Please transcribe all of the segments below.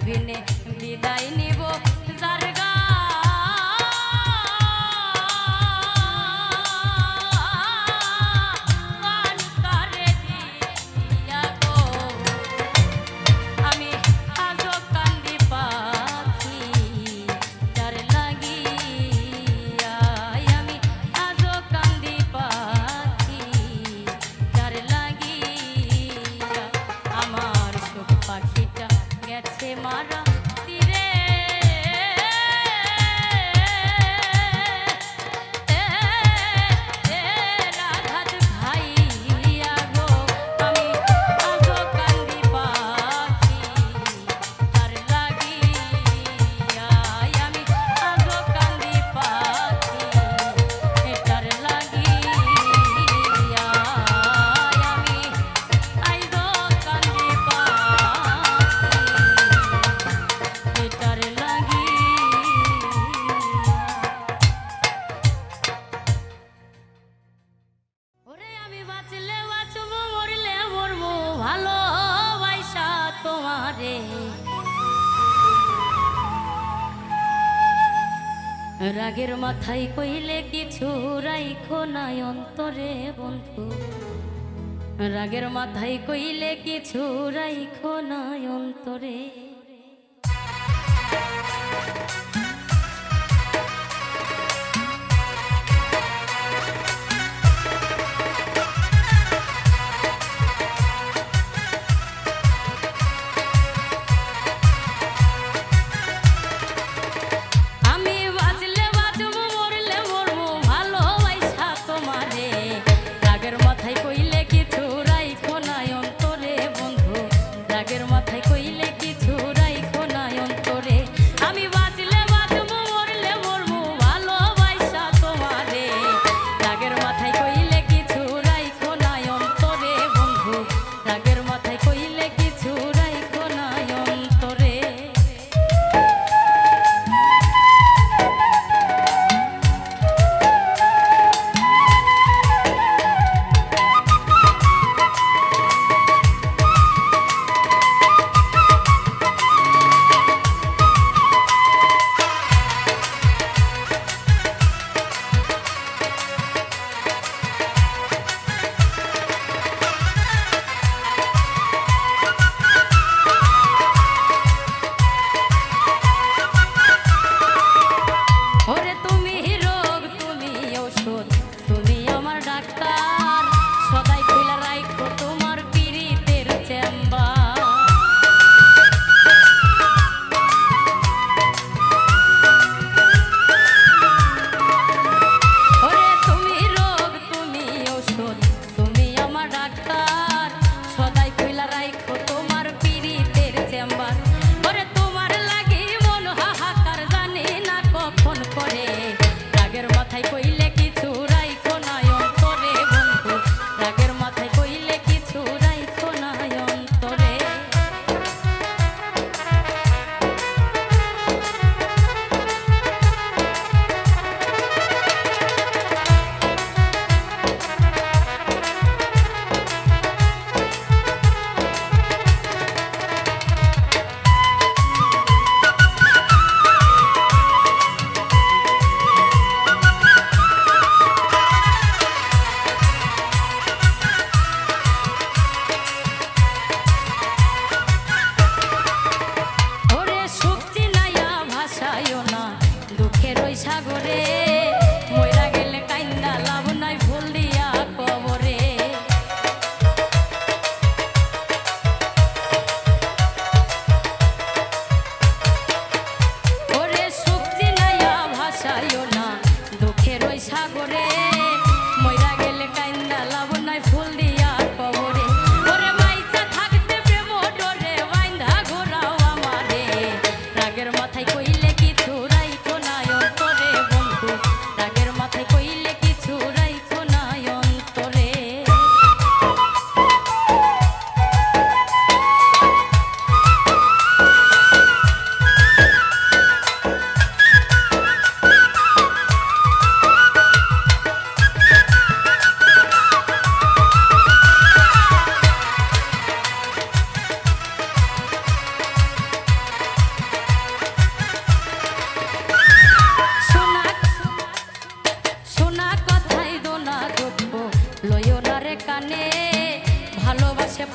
বিনে বিদায় নিব যার মারা তীরে রাধাত ভাইয়া গো আমি আজো কান্দি পাখি তার লাগিয়া আমি আজো কান্দি পাখি তার লাগিয়া আমি আইজো কান্দি রাগের মাথায় কইলে কিছু রাইখো নাই অন্তরে বন্ধু রাগের মাথায় কইলে কিছু রাইখো নাই অন্তরে রাগের মাথায় কইলে কিছু রাইখো নাই অন্তরে আমি বাঁচলে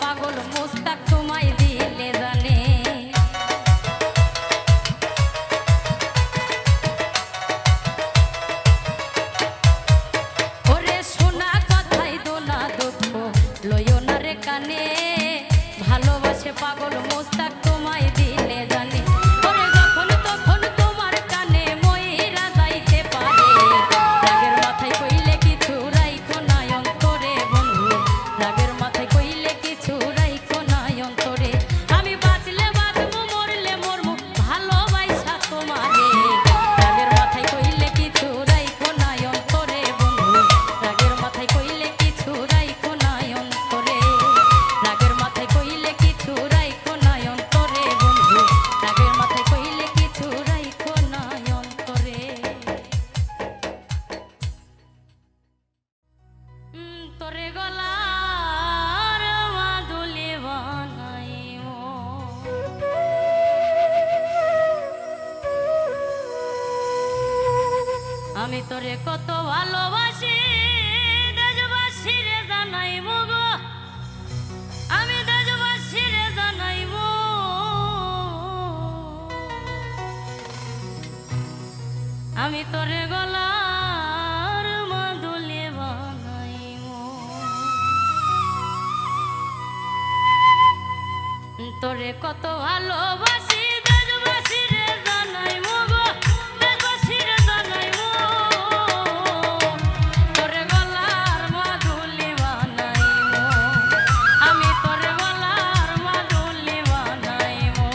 পাগল মুস্তাক তোমায় দিলে জানে। ওরে শোনা কথাই দোলা দুঃখ লইও না রে কানে, ভালোবাসে পাগল মুস্তাক তোমায় দিলে জানে। ওরে যখন তখন তোমার কানে ময়রা যাইতে পারে, রাগের মাথায় কইলে কিছু রাইখো না অন্তরে বন্ধু, রাগের মাথায় কইলে কিছু রাইখো না অন্তরে। আমি বাঁচলে বাঁচবো মরলে মরবো ভালোবাসা তোমারে, রাগের মাথায় কইলে কিছু রাইখো না অন্তরে বন্ধু, রাগের মাথায় কইলে কিছু রাইখো না অন্তরে, রাগের মাথায় কইলে কিছু রাইখো না অন্তরে বন্ধু, রাগের মাথায় কইলে কিছু রাইখো না অন্তরে। তোরে গলার মাদুলি বানাইও, আমি তোরে কত ভালোবাসি দেশবাসী রে জানাইবো গো, আমি দেশবাসী রে জানাইবো। আমি তোরে গলার মাদুলি বানাইবো, তোরে কত ভালোবাসি দেশবাসী রে জানাইবো গো, দেশবাসী রে জানাইবো। তোরে গলার মাদুলি বানাইবো, আমি তোরে গলার মাদুলি বানাইবো।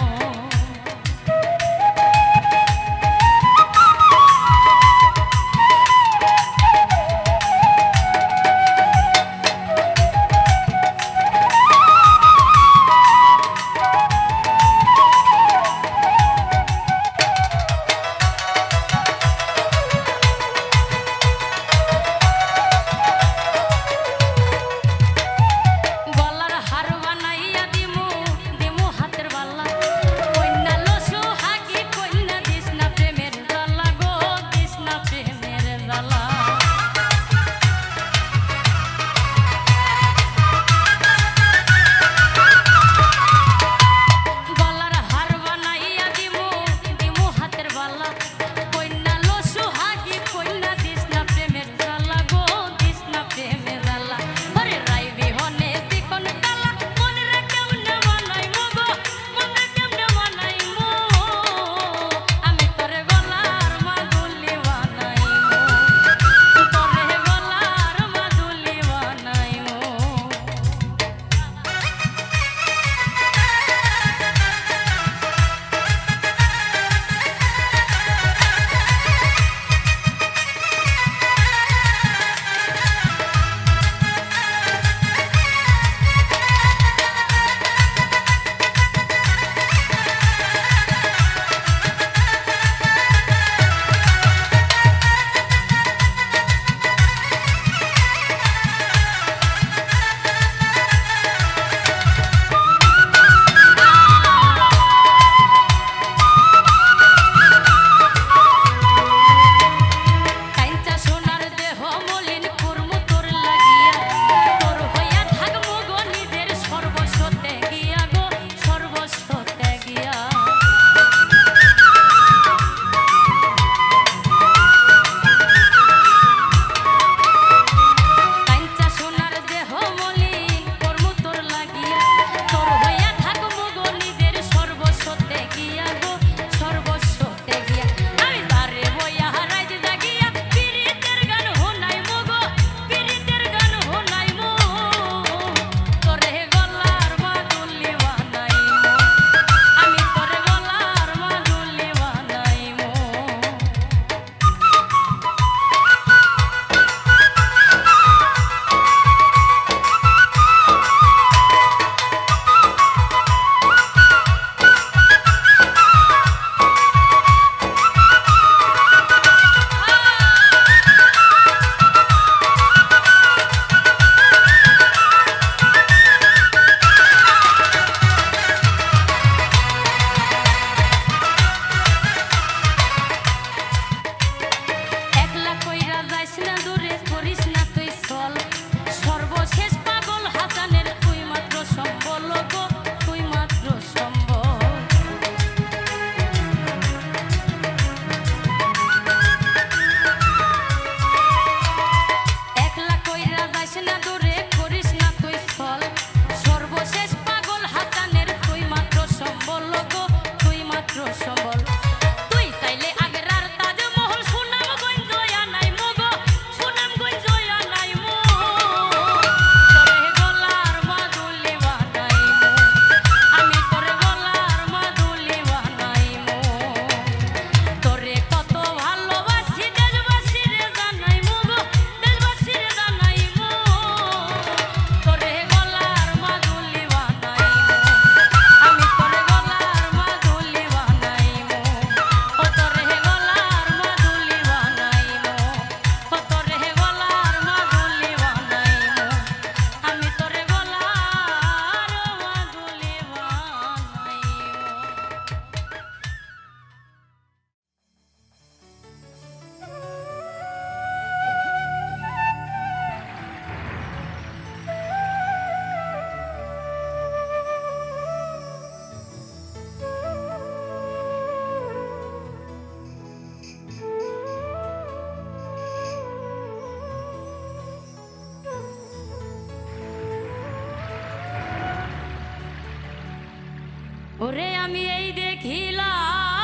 ওরে আমি এই দেখিলাম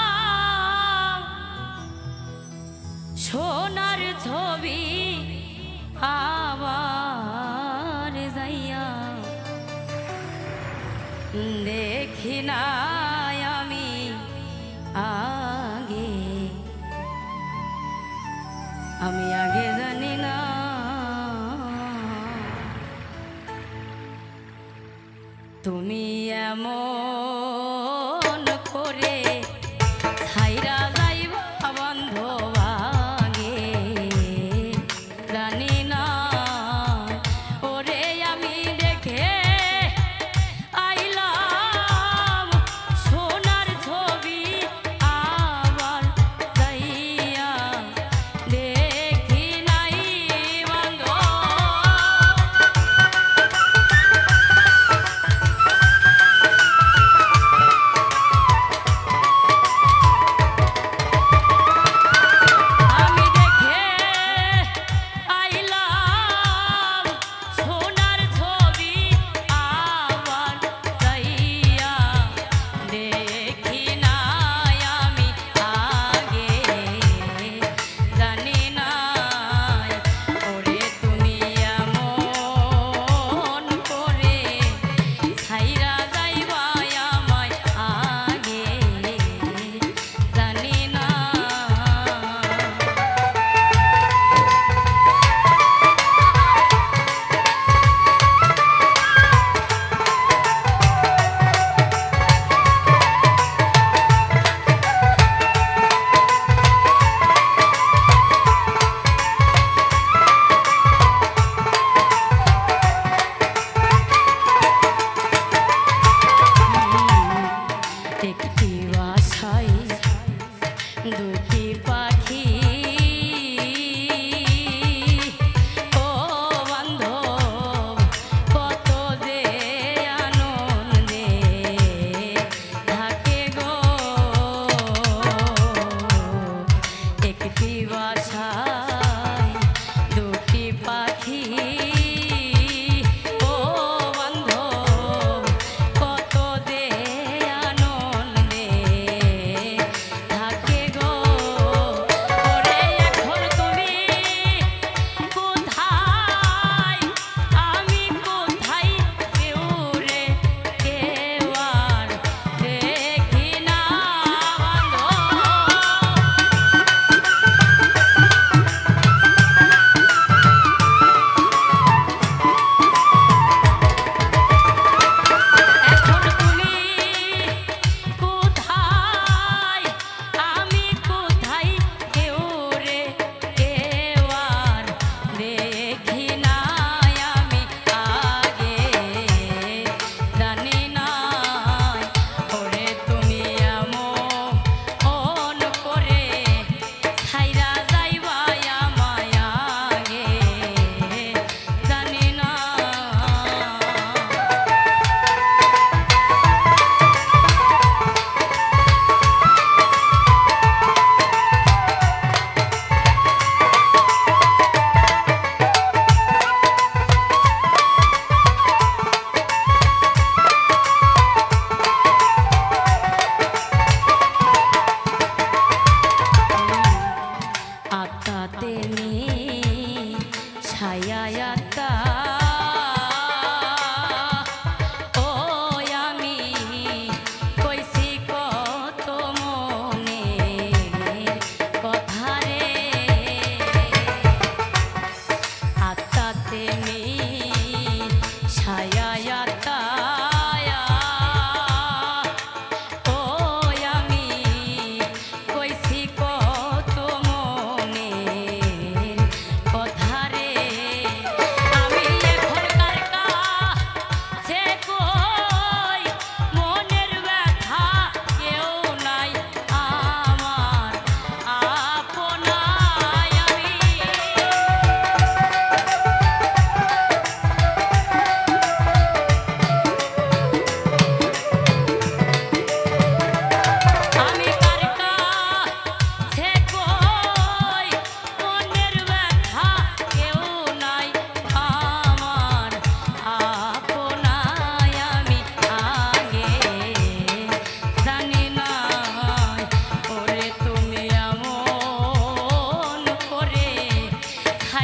সোনার ছবি আবার যাইয়া দেখি নাই আমি আগে জানি না তুমি এমন করে ছাইরা যাইবা বান্ধব আগে জানি না ওরে আমি দেখে আইলাম সোনার ছবি আবার যাইয়া দেখি নাই বান্ধব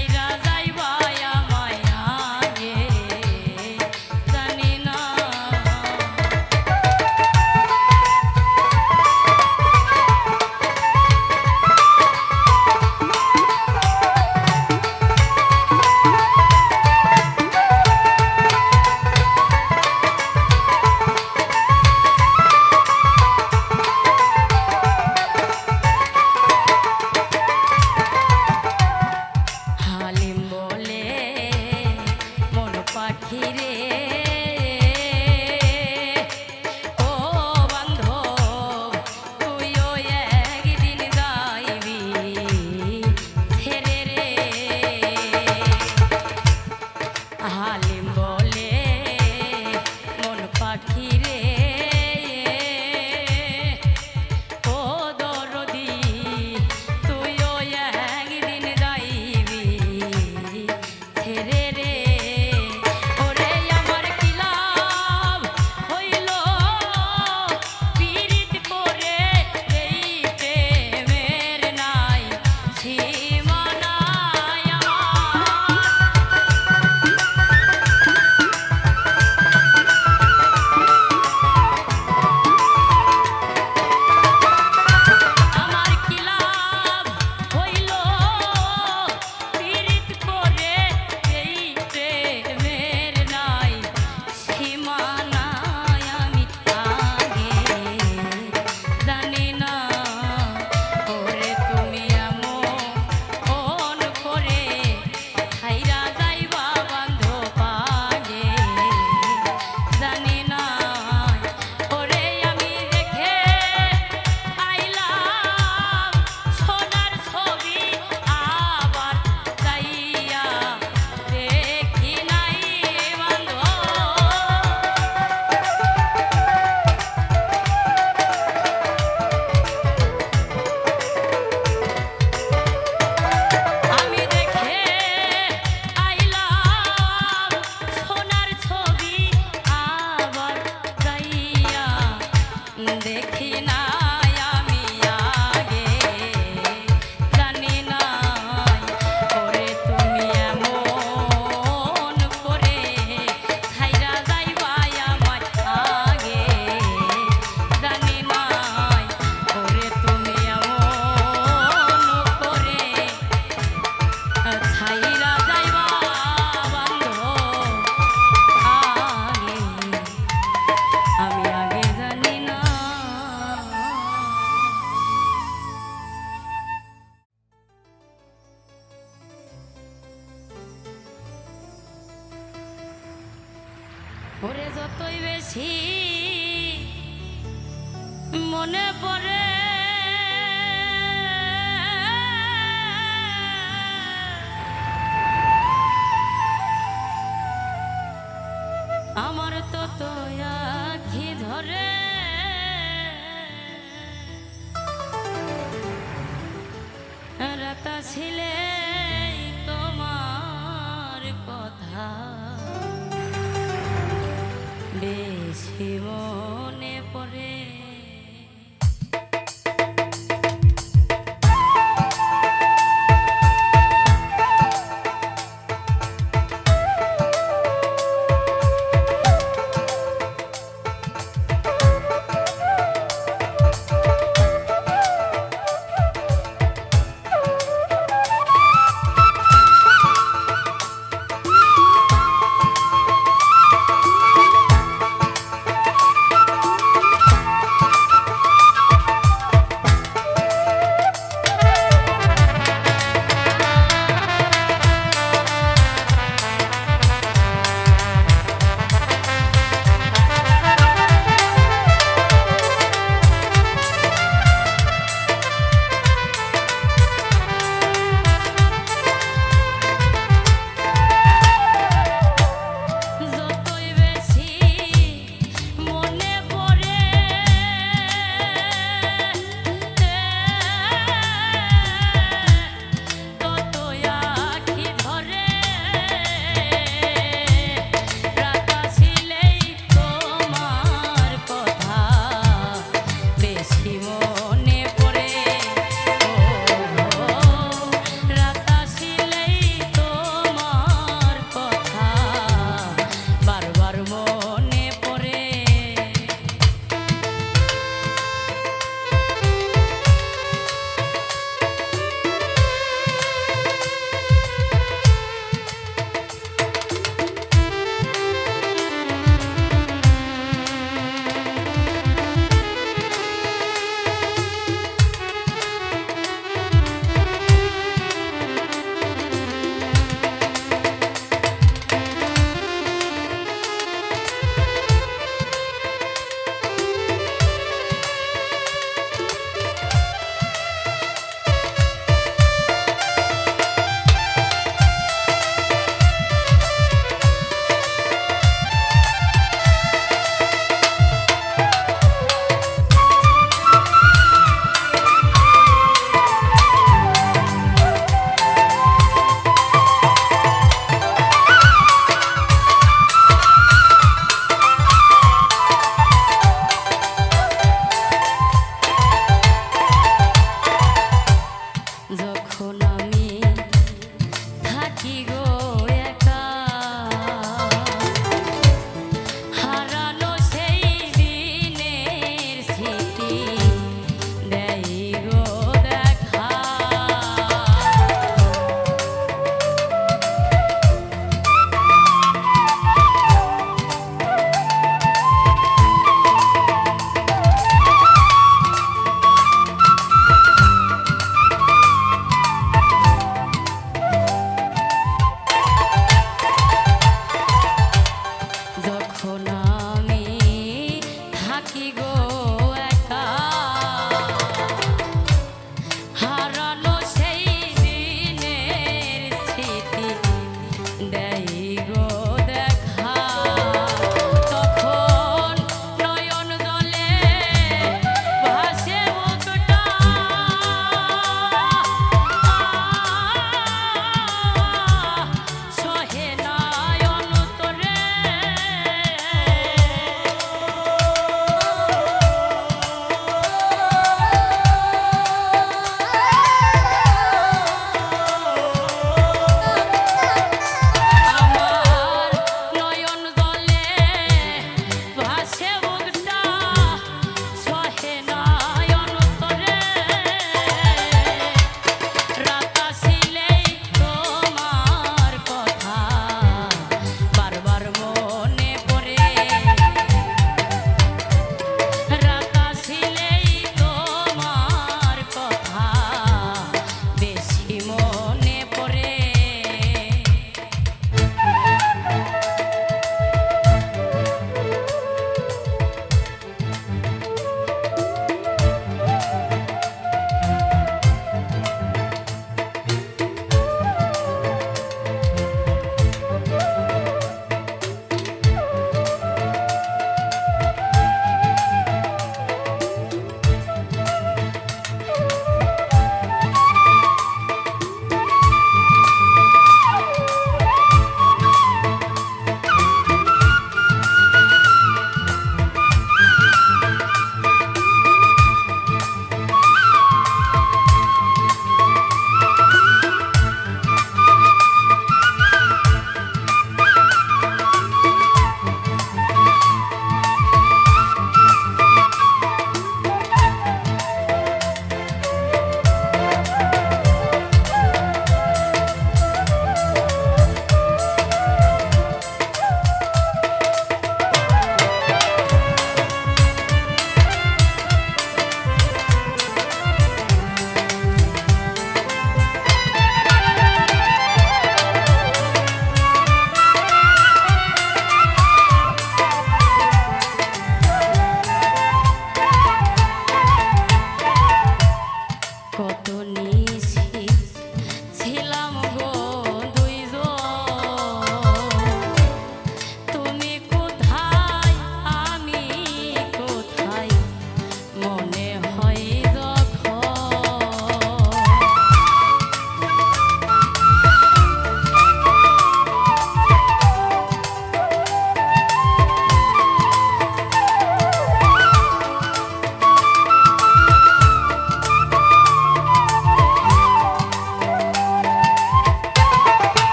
ছাইরা যাইবা আমায় আগে জানি না। হালিম বলে মন পাখি রে ও বান্ধব তুইও একদিন যাইবি ছেড়ে রে। হালিম বলে মন পাখি রে ও দরদি তুইও একদিন যাইবি ছেড়ে রে। ওরে আমার কি লাভ হইল পীড়িত করে এই প্রেমের নাই সীমানায় আমার কি লাভ হইল পীড়িত করে এই প্রেমের নাই সীমানায় আমি আগে জানি না। ওরে তুমি এমন করে ছাইরা যাইবা বান্ধব পাগে জানি না। ওরে আমি দেখে আইলাম সোনার ছবি আবার যাইয়া দেখি নাই বান্ধব। আমি দেখে আইলাম সোনার ছবি আবার যাইয়া দেখি নাই আমি আগে জানি নাই। ওরে তুমি এমন করে ছাইরা যাইবা আমায় আগে জানি নাই। ওরে তুমি এমন করে ছাইরা যাইবা বান্ধব আগে আমি আগে জানি না। ওরে যতই বেশি মনে পড়ে আমার তো আখি ধরে রাতা ছিলে তোমার কথা বেশি মনে পড়ে।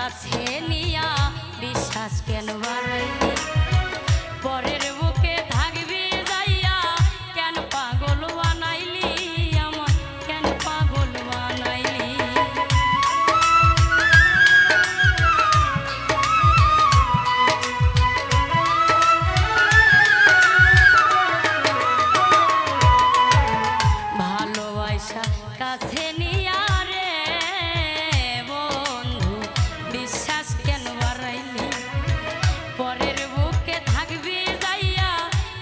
কাছে নিয়া বিশ্বাস কেন বাড়াইলি পরের বুকে থাকবি যাইয়া কেন পাগল বানাইলি আমার কেন পাগল বানাইলি ভালোবাসা কাছে নিয়া রে বন্ধু বিশ্বাস কেন বাড়াইলি পরের বুকে থাকবি যাইয়া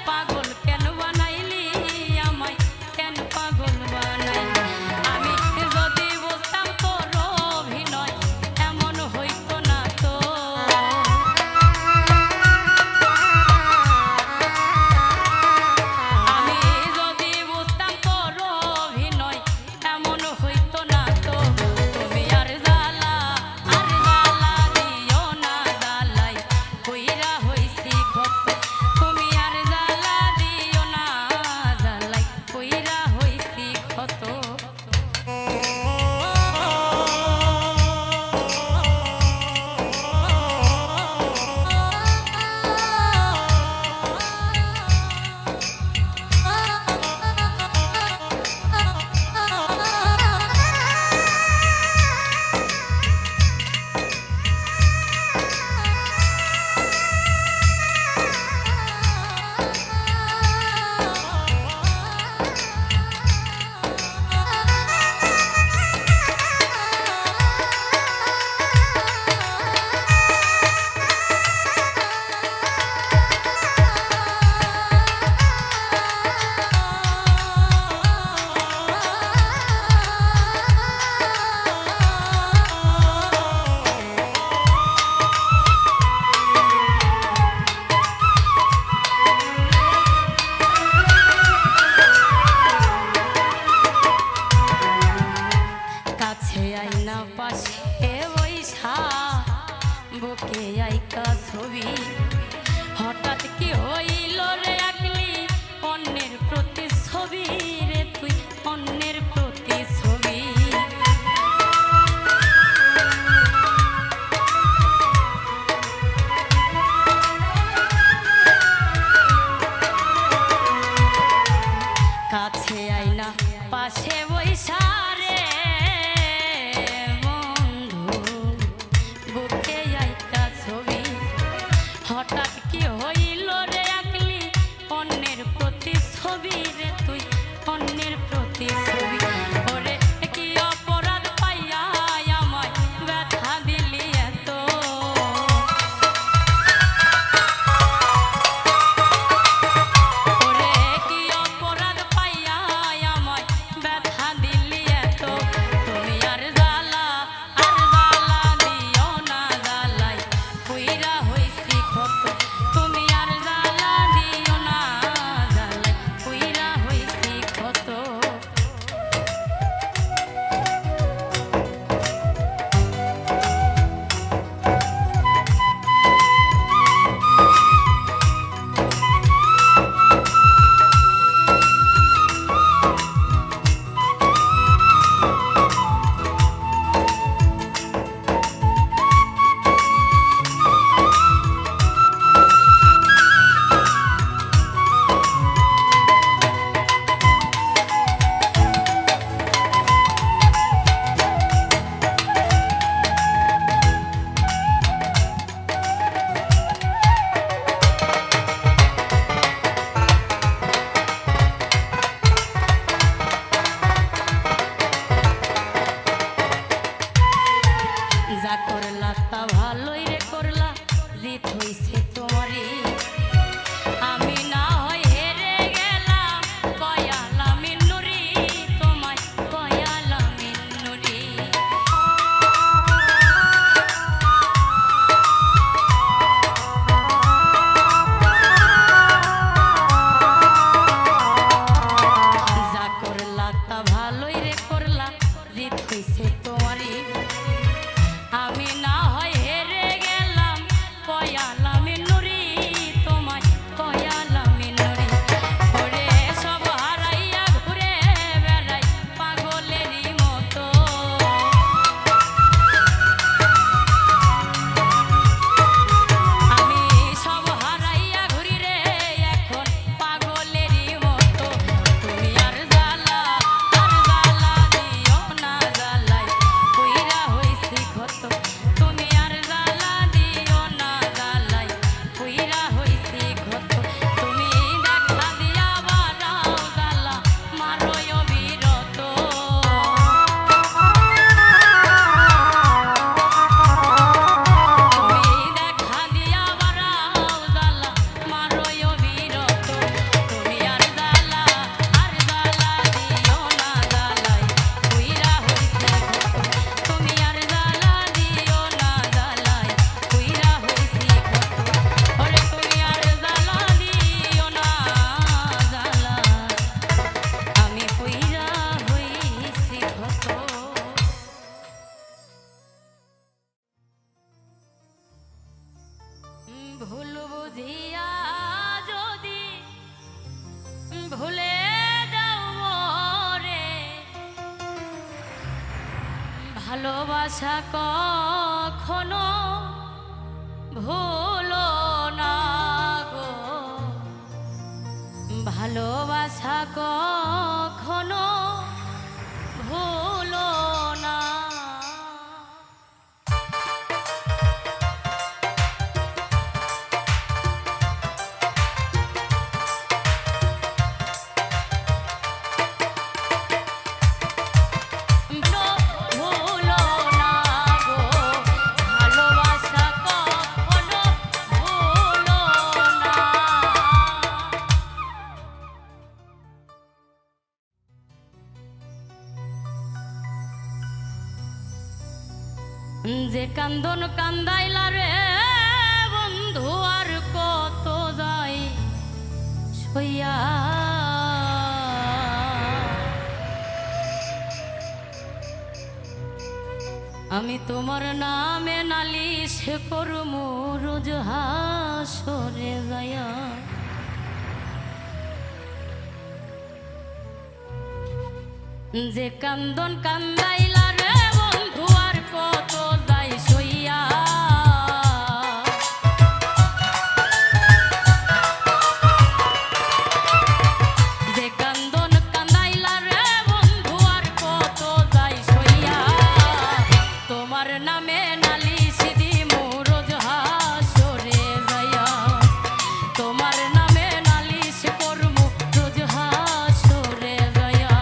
পাগল কেন বানাইলি আমায় কেন পাগল বানাইলি আমি যদি বুঝতাম তোর অভিনয় এমন হইতো না তো আমি যদি বুঝতাম তোর অভিনয় এমন হইতো না তো তুমি আর জ্বালা দিও না জ্বালাই কইরা হইছি ক্ষত তুমি আর জ্বালা দিও না জ্বালাই কইরা হইছি ক্ষত কাছে আইনা পাশে বৈশা বুকে আইকা ছবি হঠাৎ কি হইল রে আকলি অন্যের প্রতি ছবি রে তুই অন্যের প্রতি ছবি কাছে আইনা পাশে বৈশা রে বন্ধু বুকে আইকা ছবি হঠাৎ কি হইল রে আকলি অন্যের প্রতি ছবি রে তুই অন্যের প্রতি ছবি ওরে কি অপরাধ পাইয়া আমায় ব্যথা দিলি এত ওরে কি অপরাধ পাইয়া আমায় ব্যথা দিলি এত ভুলে যাও রে ভালোবাসা কখনো ভুলো না গো ভালোবাসা কখনো ভুলো না যে কান্দন কান্দাইলা রে বন্ধু আর কত যাই সইয়া আমি তোমার নামে নালিশ করমু রোজ হাসরে যায়া যে কান্দন কান্দাইলা রে বন্ধু আর কত যাই সইয়া যে কান্দন কান্দাইলা রে বন্ধু আর কত যাই সইয়া তোমার নামে নালিশ দিমু রোজ হাসরে যাইয়া তোমার নামে নালিশ করমু রোজ হাসরে যাইয়া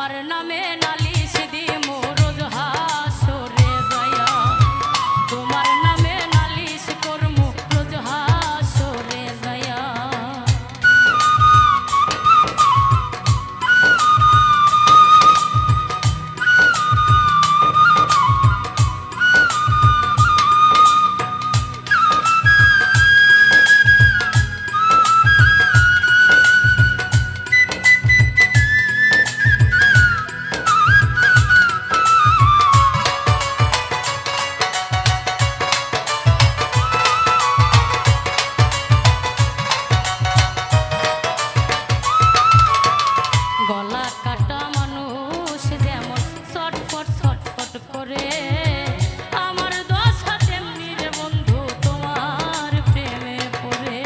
তোমার নামে নালিশ দিমু রোজ হাসরে যায়া তোমার নামে নালিশ করমু রোজ হাসরে যায়া গলা কাটা মানুষ যেমন ছটফট ছটফট করে আমার দশা তেমনি রে বন্ধু তোমার প্রেমে পড়ে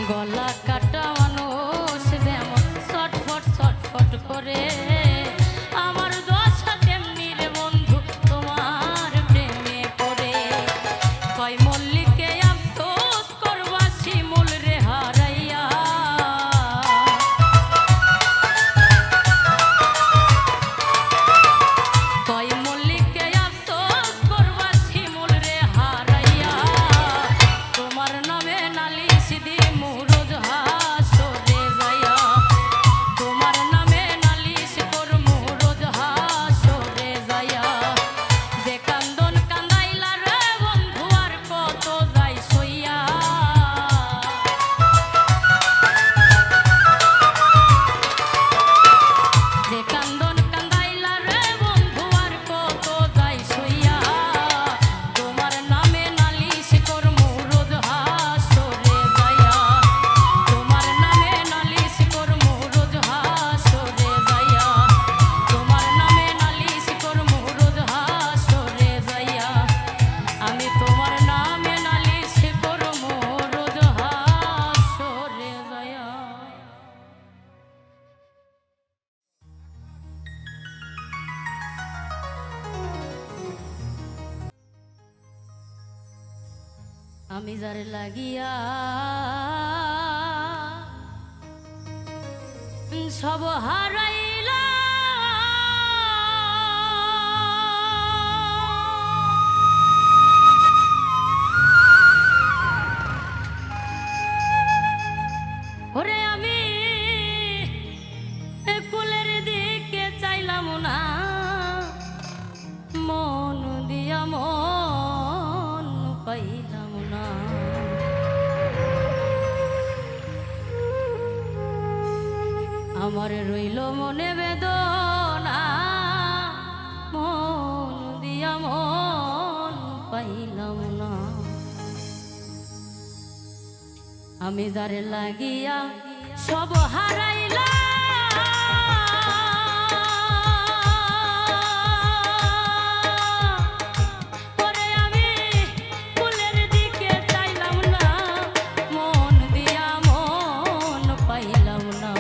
গলা কাটা মানুষ যেমন ছটফট ছটফট করে আমার দশা তেমনি রে বন্ধু তোমার প্রেমে পড়ে কয় মল্লিকে আফসোস করবা শিমুল রে হারাইয়া কয় মল্লিকে আফসোস করবা শিমুল রে হারাইয়া তোমার নামে নালিশ দিমু রোজ হাসরে যায়া তোমার নামে নালিশ করমু রোজ হাসরে যায়া যে কান্দন কান্দাইলা রে বন্ধু আর কত যাই সইয়া যে কান্দন কান্দাইলা রে বন্ধু আর কত যাই সইয়া তোমার নামে নালিশ করমু রোজ হাসরে যায়া তোমার নামে নালিশ করমু রোজ হাসরে যায়া তোমার নামে নালিশ করমু রোজ হাসরে যায়া আমি তোমার নামে নালিশ করমু রোজ হাসরে যায়া আমি যারে লাগিয়া সব হারাইলা ওরে আমি কুলের দিকে চাইলাম না মন দিয়া মন পাইলাম না আমার রইল মনে বেদনা মন দিয়া মন পাইলাম না আমি যারে লাগিয়া সব হারাইলা পরে আমি ফুলের দিকে চাইলাম না মন দিয়া মন পাইলাম না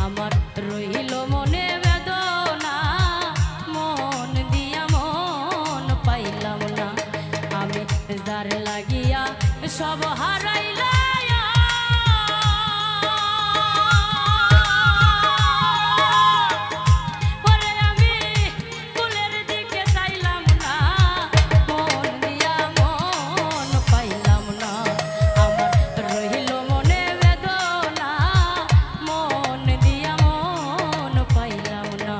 আমার রইল মনে বেদনা মন দিয়া মন পাইলাম না আমি যার লাগিয়া সব হারাইলা পরে আমি ফুলের দিকে চাইলাম না মন দিয়া মন পাইলাম না আমার রইল মনে বেদনা মন দিয়া মন পাইলাম না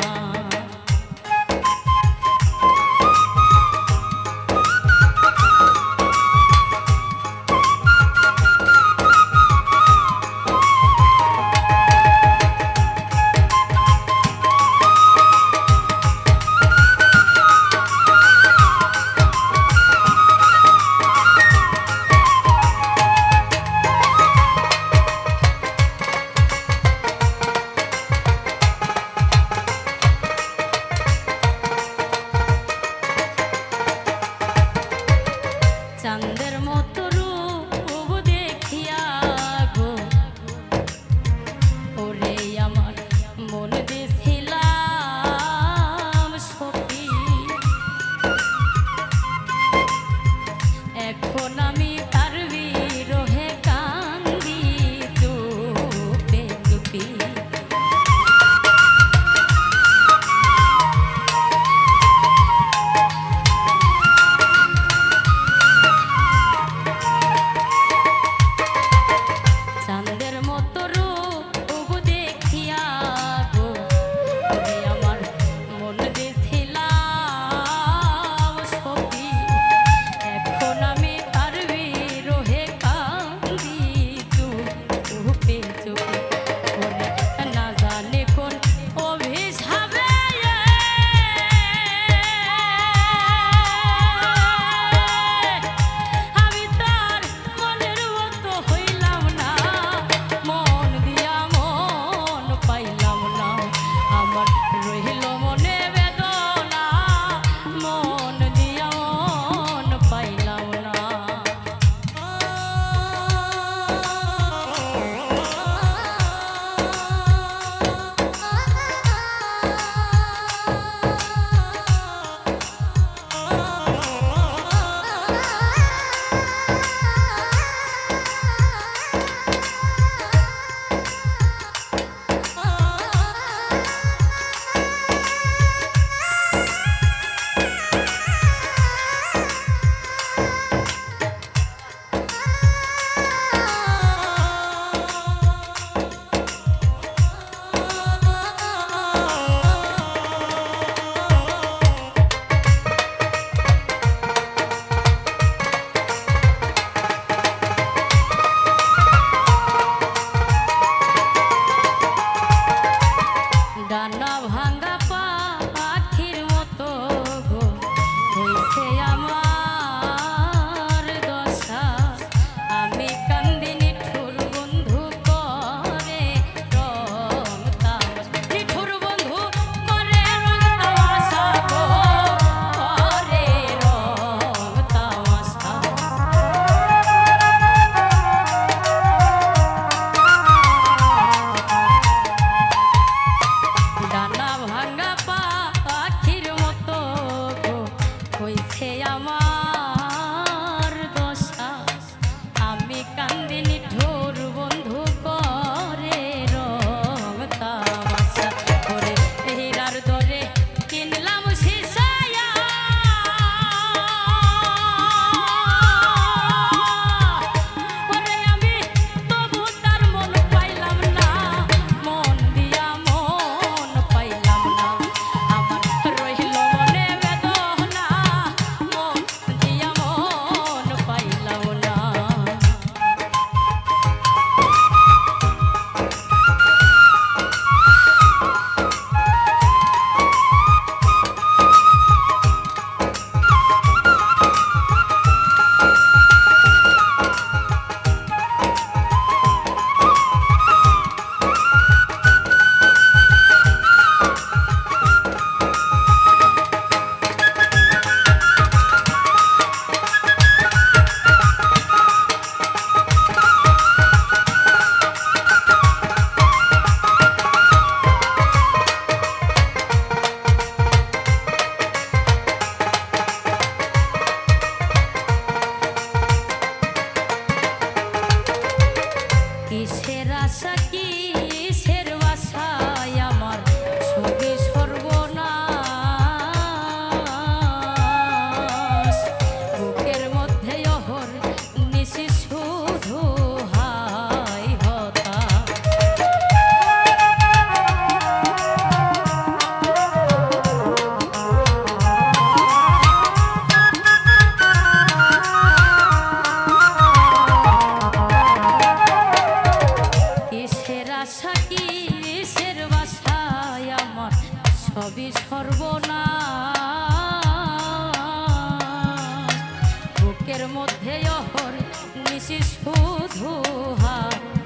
বেশি শুধু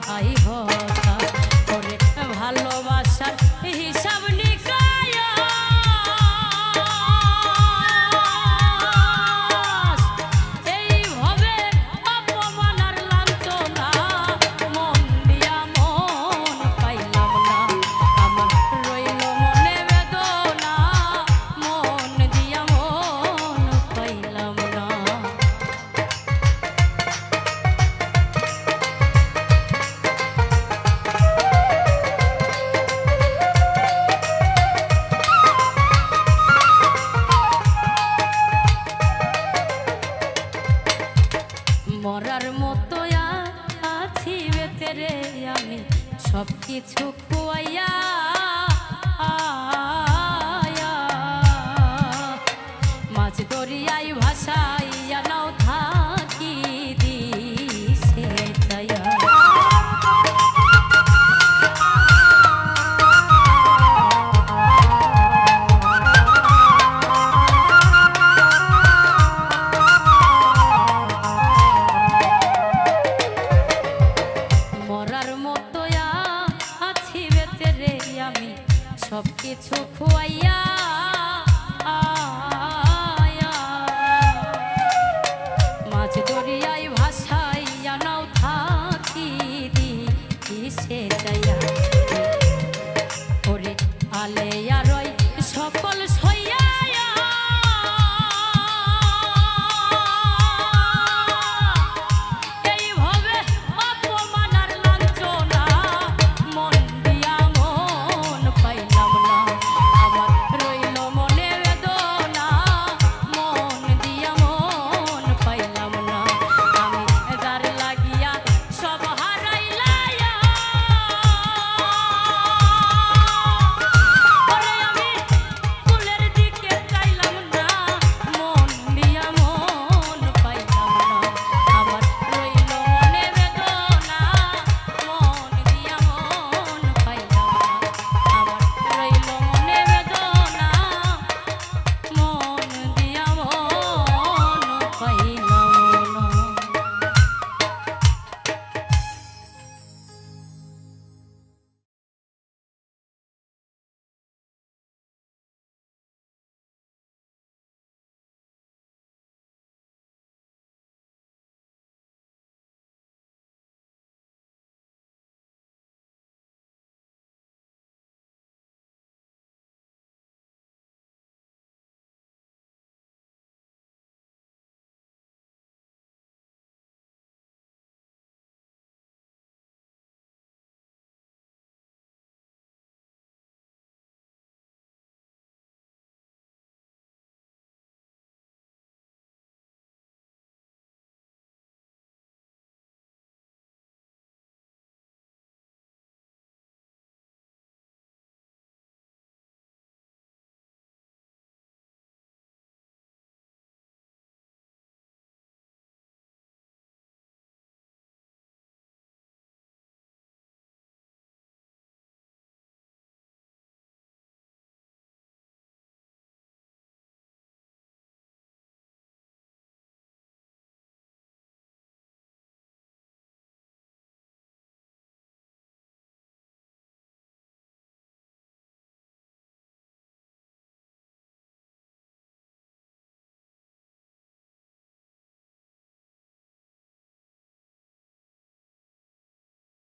হাই হতাশ করে ভালোবাসার হিসাব নিকাশ এইভাবে অপমান আর লাঞ্ছনা মন দিয়া মন পাইলাম না আমার রইল মনে বেদনা মন দিয়া মন পাইলাম না। মরার মতো আছি বেতেরে আমি সব কিছু খুয়াইয়া মাছ দরিয়ায় ভাষা